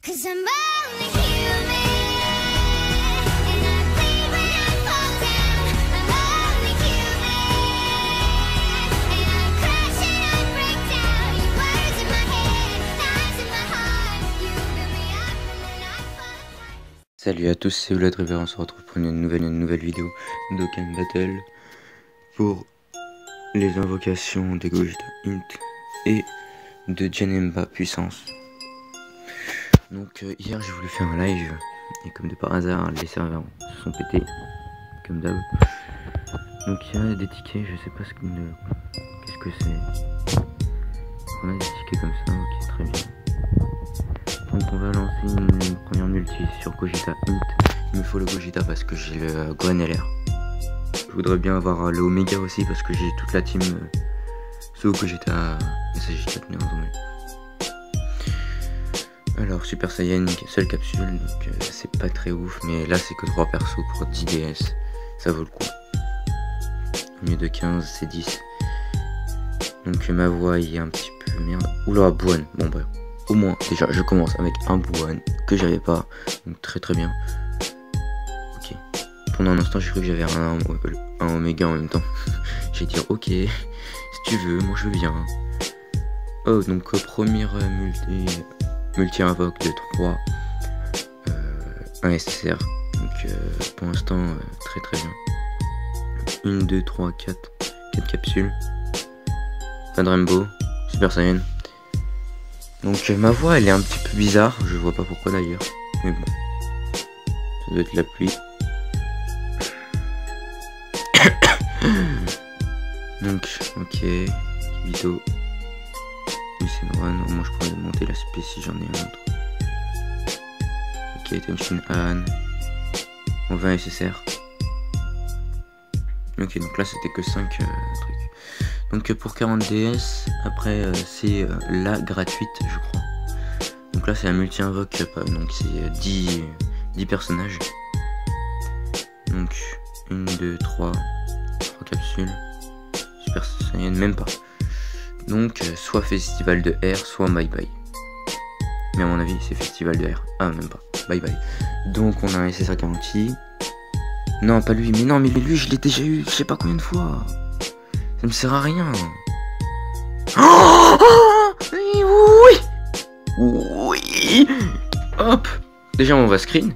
'Cause I'm only human, and I bleed when I fall down. I'm only human, and I crash and I break down. Your words in my head, knives in my heart. You build me up and then I fall apart. Salut à tous, c'est Vlad River, on se retrouve pour une nouvelle vidéo d'Okan Battle pour les invocations de Gogeta Int et de Janemba Puissance. Donc hier j'ai voulu faire un live et comme de par hasard les serveurs se sont pétés comme d'hab. Donc il y a des tickets, je sais pas qu'est-ce que c'est. On a des tickets comme ça, ok, très bien. Donc on va lancer une première multi sur Gogeta Int. Il me faut le Gogeta parce que j'ai le Gohan LR. Je voudrais bien avoir le Omega aussi parce que j'ai toute la team sous Gogeta SG4 néanmoins. Alors Super Saiyan, seule capsule, donc c'est pas très ouf, mais là c'est que 3 persos pour 10 DS, ça vaut le coup. Au mieux de 15, c'est 10. Donc ma voix est un petit peu merde. Oula, Buan, bon bah au moins déjà je commence avec un Buan que j'avais pas, donc très bien. Ok, pendant un instant j'ai cru que j'avais un Omega en même temps. J'ai dit ok, si tu veux, moi je veux bien. Oh, donc première multi-invoque de 3, un SSR, donc pour l'instant très bien. 1, 2, 3, 4 capsules, pas de Rainbow, Super Saiyan. Donc ma voix elle est un petit peu bizarre, je vois pas pourquoi d'ailleurs, mais bon, ça doit être la pluie. Donc ok, Kibito. C'est Noan, au moins je pourrais monter la spé si j'en ai un autre. Ok, Tenshin Han. On va un SSR. Ok, donc là c'était que 5 trucs. Donc pour 40 DS, après c'est la gratuite je crois. Donc là c'est la multi-invoque, donc c'est 10 personnages. Donc 1, 2, 3 capsules. Super Saiyan, même pas. Donc soit Festival de R, soit Bye Bye. Mais à mon avis c'est Festival de R. Ah même pas, Bye Bye. Donc on a un SSR garanti. Non pas lui, mais non mais lui je l'ai déjà eu je sais pas combien de fois. Ça me sert à rien. Oh oui. Oui. Hop. Déjà on va screen.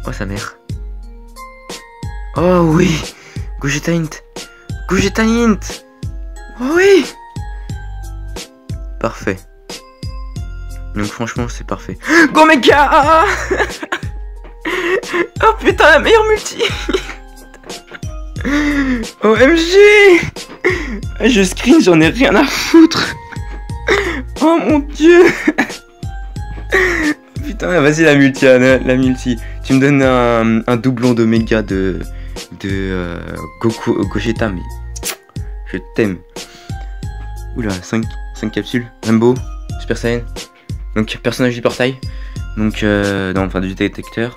Oh sa mère. Oh oui. Gogeta Int. Gogeta Int. Oh oui. Parfait. Donc franchement c'est parfait. Gomega. Oh putain la meilleure multi. OMG. Je screen, j'en ai rien à foutre. Oh mon dieu. Putain vas-y la multi, la multi. Tu me donnes un doublon d'Omega de Gogeta, mais je t'aime. Oula, 5 capsules, Rainbow, Super Saiyan, donc personnage du portail, donc non, enfin du détecteur.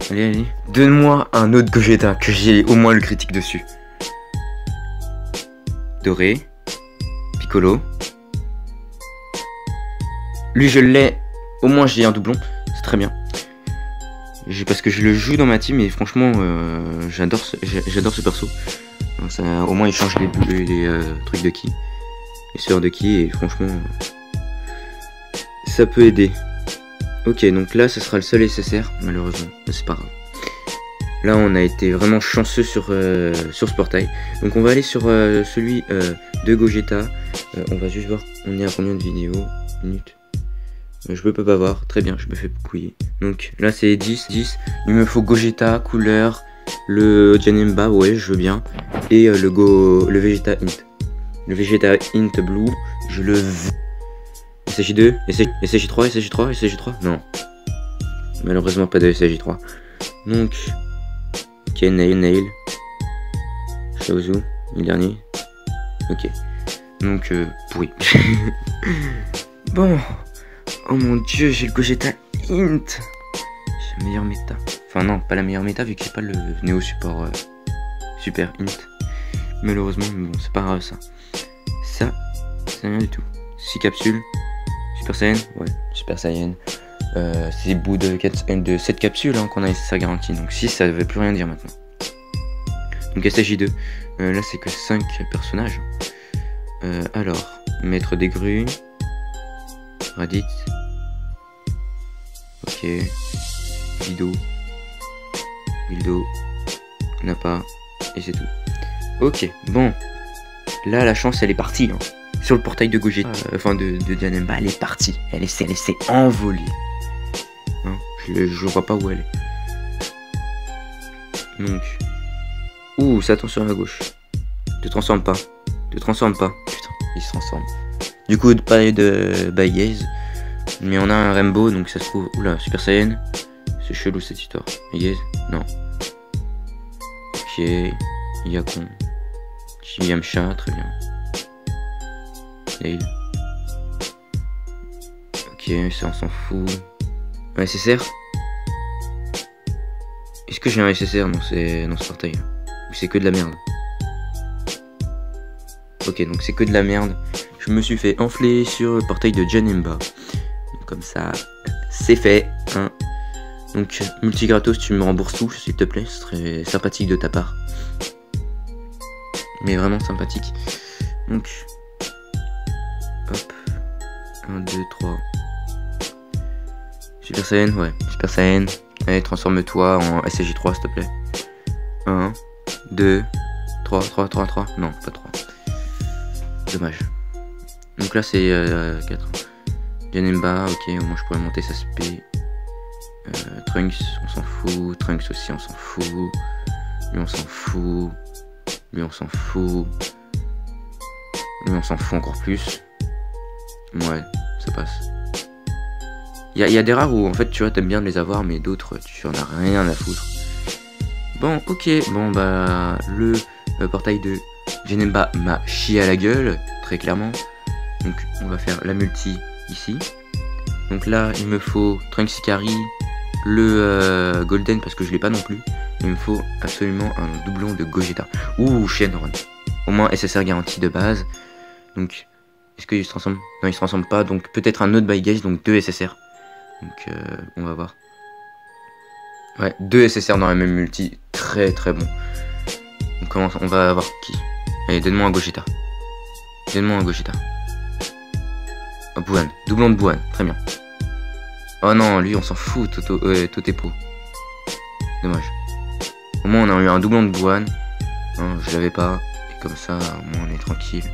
Allez, donne-moi un autre Gogeta que j'ai au moins le critique dessus. Doré, Piccolo. Lui je l'ai, au moins j'ai un doublon, c'est très bien. Parce que je le joue dans ma team et franchement j'adore ce perso. Donc ça, au moins il change les trucs de ki, les sœurs de ki, et franchement ça peut aider. Ok, donc là ce sera le seul SSR malheureusement, mais c'est pas grave. Là on a été vraiment chanceux sur ce portail. Donc on va aller sur celui de Gogeta. On va juste voir on est à combien de vidéos, minutes. Je peux pas voir, très bien, je me fais couiller. Donc là c'est 10, il me faut Gogeta, couleur, le Janemba, ouais je veux bien, et le Vegeta Int. Le Vegeta Int Blue, je le veux. SJ2, SJ3, SJ3, SJ3, non. Malheureusement pas de SJ3. Donc, ok, Nail, Shaozu, le dernier. Ok, donc pourri. Bon, oh mon dieu, j'ai le Gogeta Int. J'ai la meilleure méta. Enfin non, pas la meilleure méta vu que j'ai pas le Néo Support Super Int. Malheureusement, mais bon, c'est pas grave ça. Ça, c'est rien du tout. 6 capsules, Super Saiyan, ouais, Super Saiyan. C'est au bout de 7 capsules hein, qu'on a SSR garantie, donc 6 ça ne veut plus rien dire maintenant. Donc SSJ2, là c'est que 5 personnages. Alors, Maître des grues, Raditz, ok, Bildo, Nappa, et c'est tout. Ok, bon, là la chance elle est partie, hein. Sur le portail de Gogeta, enfin de Janemba, elle est partie, elle s'est envolée. Hein, je vois pas où elle est. Donc, ouh, ça attention à la gauche. Te transforme pas. Putain, il se transforme. Du coup, pas de Baïgaze. Mais on a un Rainbow, donc ça se trouve. Oula, Super Saiyan. C'est chelou cette histoire. Baïgaze, non. Ok, Yakon. Yamcha, très bien. Nail. Ok, ça on s'en fout. Un SSR. Est-ce que j'ai un SSR dans ce portail là? Ou c'est que de la merde? Ok, donc c'est que de la merde. Je me suis fait enfler sur le portail de Janemba. Comme ça, c'est fait. Hein. Donc, multigratos, tu me rembourses tout, s'il te plaît. Ce serait sympathique de ta part. Mais vraiment sympathique. Donc, hop. 1, 2, 3. Super Saiyan, ouais. Super Saiyan. Allez, transforme-toi en SSJ3, s'il te plaît. 1, 2, 3. Non, pas 3. Dommage. Donc là, c'est 4. Janemba, ok, au moins je pourrais monter sa SP. Trunks, on s'en fout. Trunks aussi, on s'en fout. Lui, on s'en fout. Lui, on s'en fout. Lui, on s'en fout encore plus. Ouais, ça passe. Il y a des rares où, en fait, tu vois, t'aimes bien de les avoir, mais d'autres, tu en as rien à foutre. Bon, ok. Bon, bah, le portail de Janemba m'a chié à la gueule, très clairement. Donc, on va faire la multi ici. Donc là, il me faut Trunks Ikari, le Golden, parce que je l'ai pas non plus. Il me faut absolument un doublon de Gogeta. Ouh, Shenron. Au moins SSR garantie de base. Donc, est-ce qu'il se transforme? Non, il se transforme pas. Donc, peut-être un autre Baïgaze, donc 2 SSR. Donc, on va voir. Ouais, 2 SSR dans la même multi. Très très bon. Donc, on va avoir qui? Allez, donne-moi un Gogeta. Donne-moi un Gogeta. Oh, Buan. Doublon de Buan. Très bien. Oh non, lui, on s'en fout. Totepo. Dommage. Au moins, on a eu un doublon de Buan. Non, je l'avais pas. Et comme ça, au moins, on est tranquille.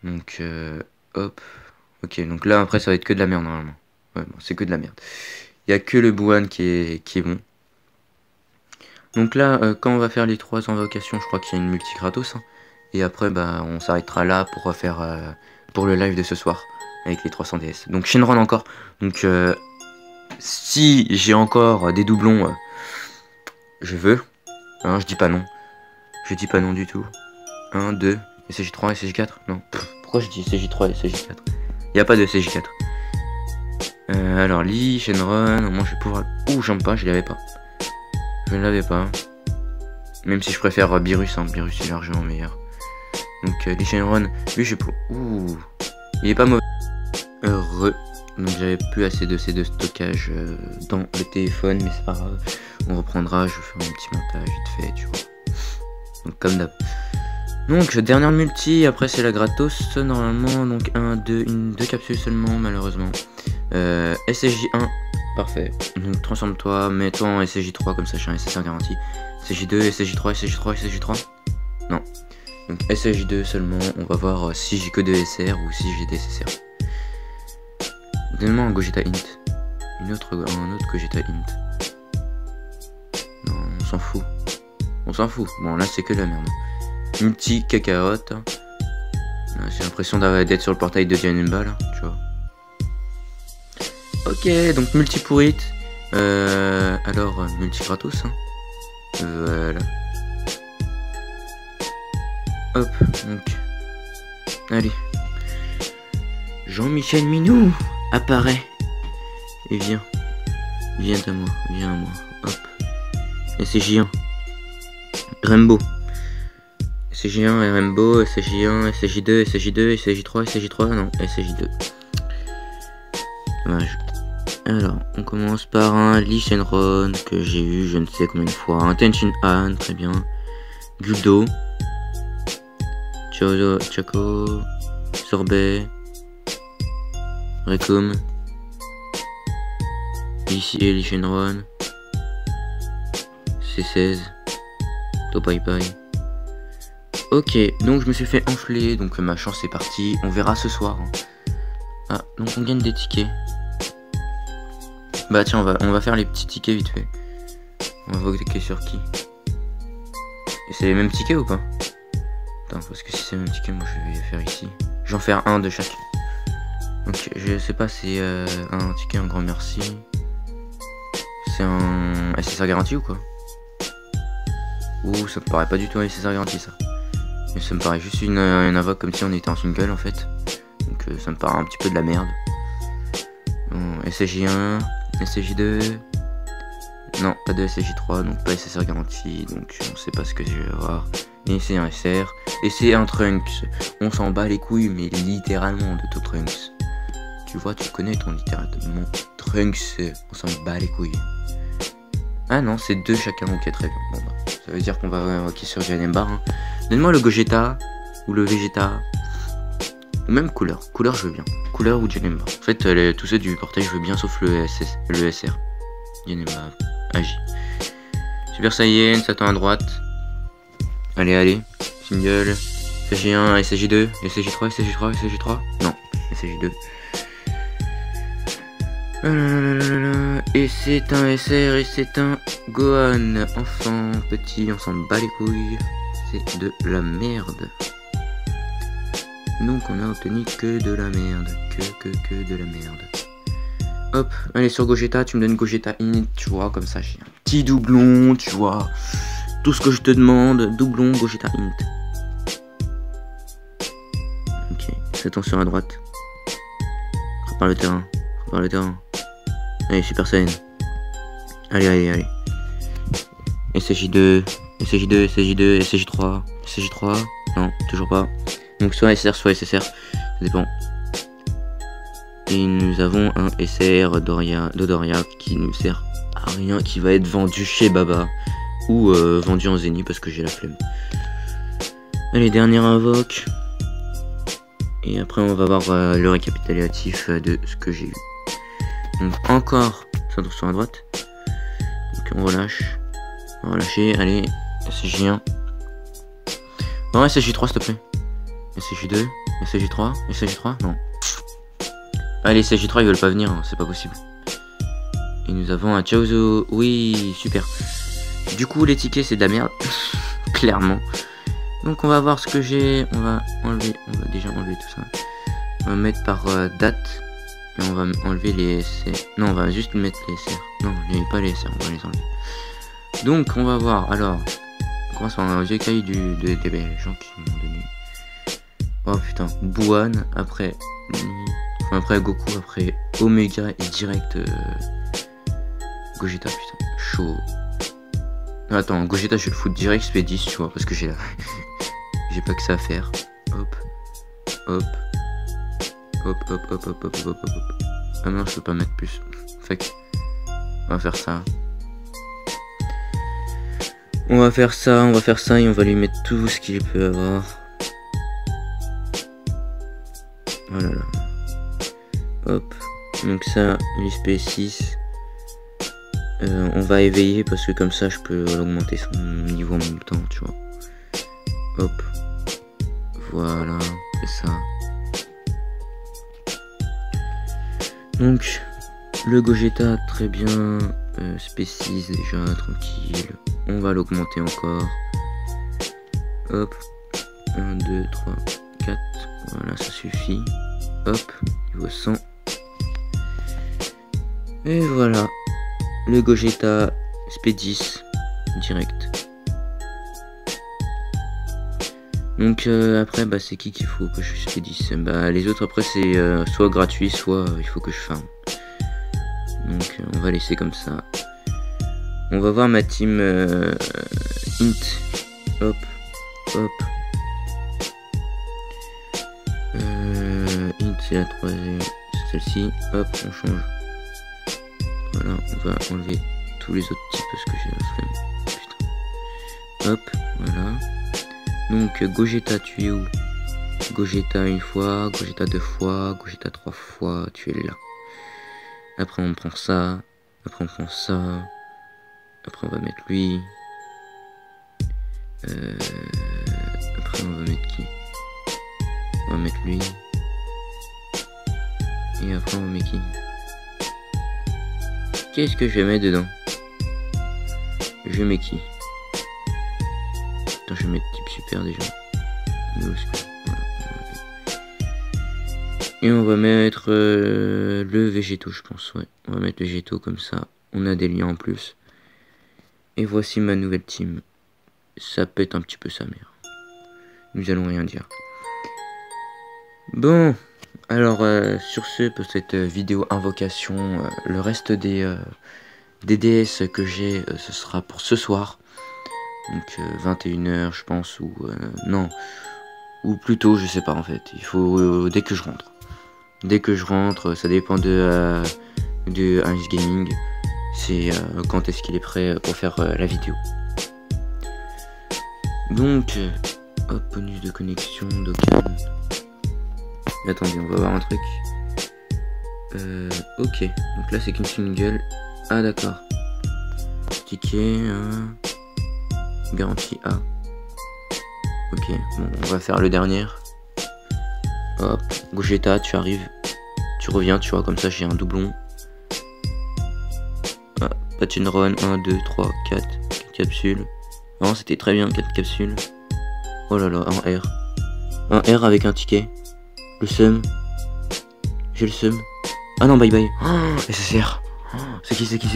Donc, hop. Ok, donc là, après, ça va être que de la merde, normalement. Ouais, bon, c'est que de la merde. Il n'y a que le Buan qui est bon. Donc là, quand on va faire les 3 invocations, je crois qu'il y a une multi gratos. Hein. Et après, bah, on s'arrêtera là pour refaire pour le live de ce soir avec les 300 DS. Donc Shenron encore. Donc si j'ai encore des doublons, je veux. Hein, je dis pas non. Je dis pas non du tout. 1, 2, SSJ3, SSJ4. Non. Pourquoi je dis SSJ3 et SSJ4? Il n'y a pas de SSJ4. Alors Lee, Shenron, au moins je vais pouvoir... Ouh, j'aime pas, je l'avais pas. Je ne l'avais pas. Même si je préfère Beerus, hein. Beerus est largement meilleur. Donc Lee Shenron, lui je peux... Ouh, il est pas mauvais. Heureux. Donc j'avais plus assez de C de stockage dans le téléphone, mais c'est pas grave. On reprendra, je vais faire un petit montage vite fait, tu vois. Donc comme d'hab. Donc dernière multi, après c'est la gratos normalement. Donc 2 capsules seulement malheureusement. SSJ1, parfait. Donc transforme-toi, mets-toi en SSJ3 comme ça j'ai un SSR garanti. SSJ2, SSJ3, SSJ3, SSJ3. Non. Donc SSJ2 seulement, on va voir si j'ai que des SR ou si j'ai des SSR. Donne-moi un Gogeta Int. Un autre Gogeta Int. Non, on s'en fout. On s'en fout. Bon là c'est que la merde. Multi cacahuète. J'ai l'impression d'être sur le portail de Janemba là, tu vois. Ok, donc multi pourrite. Alors multi gratos. Hein. Voilà. Hop, donc. Allez. Jean-Michel Minou apparaît. Et viens. Viens à moi. Viens à moi. Hop. SSJ1. Rainbow. SSJ1 et Rainbow. SSJ1, SSJ2, SSJ2, SSJ3, SSJ3. Non, SSJ2. Dommage. Alors, on commence par un Lee Shenron que j'ai eu je ne sais combien de fois. Un Tenshin Han, très bien. Guldo. Chaco. Sorbet. Rekum. Ici Lee Shenron. C16. Topaipai. Ok, donc je me suis fait enfler, donc ma chance est partie. On verra ce soir. Ah, donc on gagne des tickets. Bah tiens, on va faire les petits tickets vite fait. On va voter sur qui? Et c'est les mêmes tickets ou pas? Attends, parce que si c'est les mêmes tickets, moi je vais faire ici. Je vais en faire un de chaque. Donc je sais pas, c'est un ticket, un grand merci. C'est un SSR garanti ou quoi? Ouh, ça me paraît pas du tout un SSR garanti ça. Mais ça me paraît juste une invoque comme si on était en single en fait. Donc ça me paraît un petit peu de la merde. Bon, SSJ1, SSJ2. Non, pas de SSJ3, donc pas SSR garanti. Donc on sait pas ce que je vais avoir. Et c'est un SR. Et c'est un Trunks. On s'en bat les couilles, mais littéralement de tout Trunks. Tu vois, tu connais ton littéralement. Trunks, on s'en bat les couilles. Ah non, c'est deux chacun, ok, très bien. Bon bah, ça veut dire qu'on va invoquer sur Janemba. Hein. Donne-moi le Gogeta ou le Vegeta. Ou même couleur. Couleur, je veux bien. Couleur ou Janemba. En fait, tous ceux du portail, je veux bien, sauf le SR. Janemba, Agi. Super Saiyan, ça tend à droite. Allez. Single. SSJ1, SSJ2, SSJ3, SSJ3, SSJ3. Non, SSJ2. Et c'est un SR et c'est un Gohan. Enfant, petit, on s'en bat les couilles. C'est de la merde. Donc on a obtenu que de la merde. Que de la merde. Hop, allez sur Gogeta, tu me donnes Gogeta Init, tu vois, comme ça j'ai un petit doublon, tu vois. Tout ce que je te demande, doublon Gogeta Init. Ok, attention à droite. Prépare le terrain. Allez, Super Saiyan. Allez. SSJ2, SSJ3, SSJ3. Non, toujours pas. Donc soit SR, soit SSR. Ça dépend. Et nous avons un SR d'Odoria qui nous sert à rien, qui va être vendu chez Baba. Ou vendu en Zeni parce que j'ai la flemme. Allez, dernière invoque. Et après on va voir le récapitulatif de ce que j'ai eu. Donc encore, attention à droite. Donc on relâche. On va relâcher, allez, SSJ1. Non, SSJ3 s'il te plaît. SSJ2, SSJ3, SSJ3, non. Allez, SSJ3 ils veulent pas venir, hein, c'est pas possible. Et nous avons un Chaozu, oui, super. Du coup les tickets c'est de la merde, clairement. Donc on va voir ce que j'ai, on va déjà enlever tout ça. On va mettre par date. Et on va enlever les SR. Non, on va juste mettre les SR. Non, pas les SR, on va les enlever. Donc, on va voir. Alors, on commence par un recueil des gens qui m'ont donné. Oh putain, Buan, après Goku, après Omega et direct Gogeta, putain, chaud. Attends, Gogeta, je vais le foutre direct SP10, tu vois, parce que j'ai j'ai pas que ça à faire. Hop. Ah non, je peux pas mettre plus. Fuck. On va faire ça. On va faire ça et on va lui mettre tout ce qu'il peut avoir. Oh là là. Hop. Donc ça, l'XP6. On va éveiller parce que comme ça je peux augmenter son niveau en même temps, tu vois. Hop. Voilà, c'est ça. Donc, le Gogeta, très bien. SP6 déjà, tranquille. On va l'augmenter encore. Hop. 1, 2, 3, 4. Voilà, ça suffit. Hop. Niveau 100. Et voilà. Le Gogeta SP10 direct. Donc après bah c'est qui qu'il faut que je SP10. Bah les autres après c'est soit gratuit soit il faut que je farm. Donc on va laisser comme ça. On va voir ma team int. Hop. Int c'est la troisième. celle-ci. Hop, on change. Voilà, on va enlever tous les autres types parce que j'ai la flemme. Putain. Hop, voilà. Donc Gogeta, tu es où? Gogeta une fois, Gogeta deux fois, Gogeta trois fois, tu es là. Après on prend ça, après on prend ça, après on va mettre lui. Après on va mettre qui? On va mettre lui. Et après on met qui? Qu'est-ce que je vais mettre dedans? Je mets qui? Attends, je vais mettre type super déjà. Voilà. Et on va mettre le végétaux, je pense. Ouais, on va mettre végétaux comme ça. On a des liens en plus. Et voici ma nouvelle team. Ça pète un petit peu sa mère. Nous allons rien dire. Bon, alors sur ce, pour cette vidéo invocation, le reste des DS que j'ai, ce sera pour ce soir. Donc 21h je pense, ou non, ou plutôt je sais pas en fait. Il faut dès que je rentre. Dès que je rentre, ça dépend de Ice Gaming. C'est quand est-ce qu'il est prêt pour faire la vidéo. Donc, hop, bonus de connexion, Dokkan. Attendez, on va voir un truc. Ok, donc là c'est qu'une single. Ah d'accord. Ticket, garantie A. Ok, bon, on va faire le dernier. Hop, Gogeta, tu arrives. Tu reviens, tu vois, comme ça j'ai un doublon. Ah, Patchen Run, 1, 2, 3, 4 capsules. Non, c'était très bien, 4 capsules. Oh là là, un R. Un R avec un ticket. Le seum. J'ai le seum. Ah non, bye bye. Oh, SSR. Oh, c'est qui?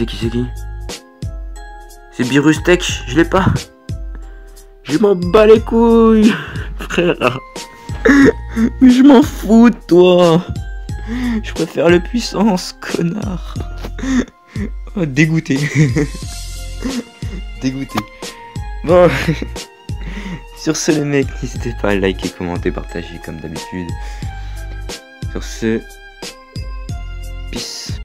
C'est Virus Tech, je l'ai pas. Je m'en bats les couilles, frère. Mais je m'en fous de toi. Je préfère le puissance, connard. Oh, dégoûté. Dégoûté. Bon. Sur ce les mecs, n'hésitez pas à liker, commenter, partager comme d'habitude. Sur ce, peace.